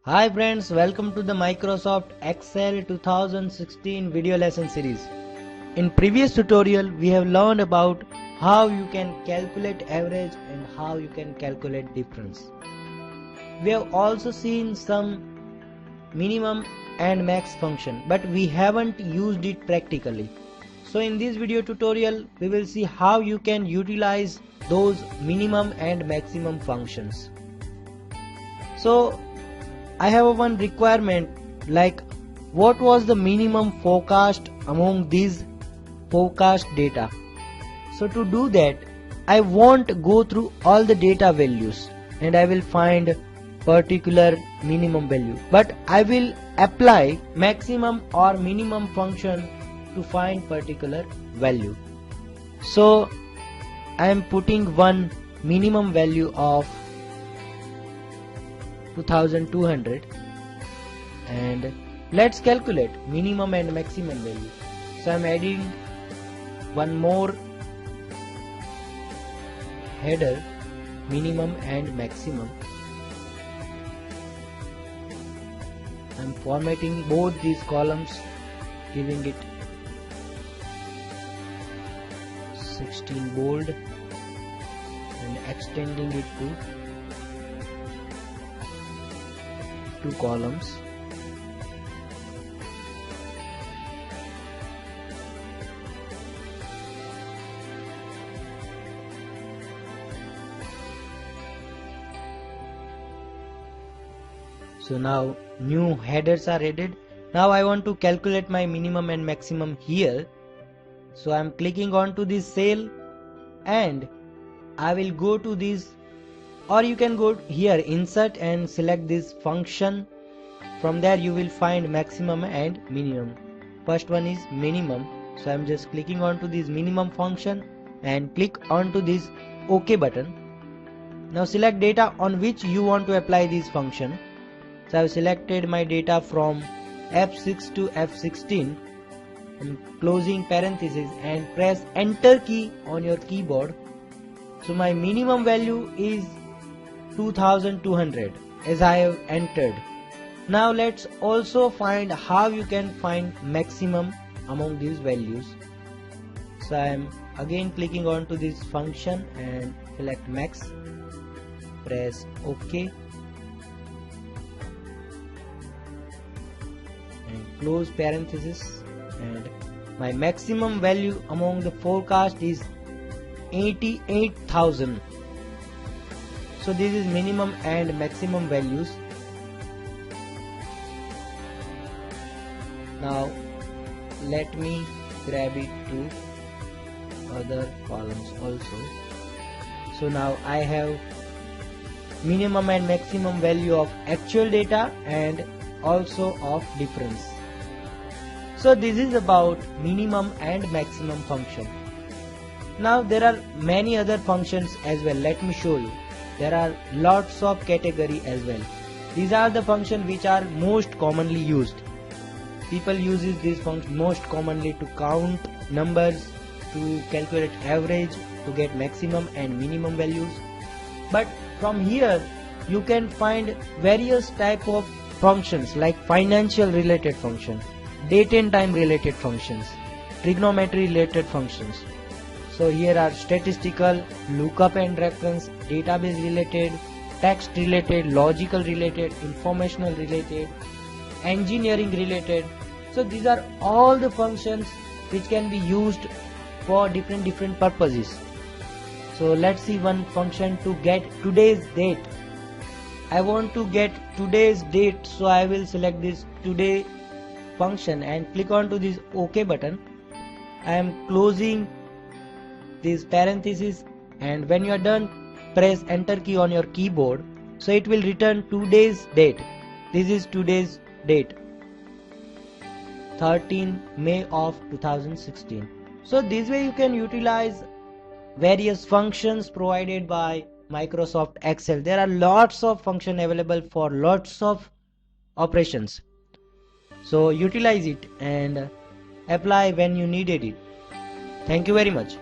Hi friends, welcome to the Microsoft Excel 2016 video lesson series. In previous tutorial, we have learned about how you can calculate average and how you can calculate difference. We have also seen some minimum and max function, but we haven't used it practically. So in this video tutorial, we will see how you can utilize those minimum and maximum functions. So I have one requirement, like what was the minimum forecast among these forecast data. So to do that, I won't go through all the data values and I will find particular minimum value, but I will apply maximum or minimum function to find particular value. So I am putting one minimum value of 2200 and let's calculate minimum and maximum value. So I'm adding one more header, minimum and maximum. I'm formatting both these columns, giving it 16 bold and extending it to 2 columns. So now new headers are added. Now I want to calculate my minimum and maximum here. So I am clicking on to this cell and I will go to this, or you can go here insert and select this function. From there you will find maximum and minimum. First one is minimum, so I am just clicking on to this minimum function and click on to this OK button. Now select data on which you want to apply this function. So I have selected my data from F6 to F16 and closing parenthesis and press enter key on your keyboard. So my minimum value is 2200 as I have entered. Now let's also find how you can find maximum among these values. So I am again clicking on to this function and select max, press OK and close parenthesis, and my maximum value among the forecast is 88,000. So this is minimum and maximum values. Now let me grab it to other columns also. So now I have minimum and maximum value of actual data and also of difference. So this is about minimum and maximum function. Now there are many other functions as well. Let me show you. There are lots of category as well. These are the functions which are most commonly used. People uses this function most commonly to count numbers, to calculate average, to get maximum and minimum values. But from here you can find various type of functions like financial related function, date and time related functions, trigonometry related functions. So here are statistical, lookup and reference, database related, text related, logical related, informational related, engineering related. So these are all the functions which can be used for different purposes. So let's see one function to get today's date. I want to get today's date, so I will select this today function and click on to this OK button. I am closing this parenthesis, and when you are done, press enter key on your keyboard. So it will return today's date. This is today's date, 13 May of 2016. So this way you can utilize various functions provided by Microsoft Excel. There are lots of functions available for lots of operations. So utilize it and apply when you needed it. Thank you very much.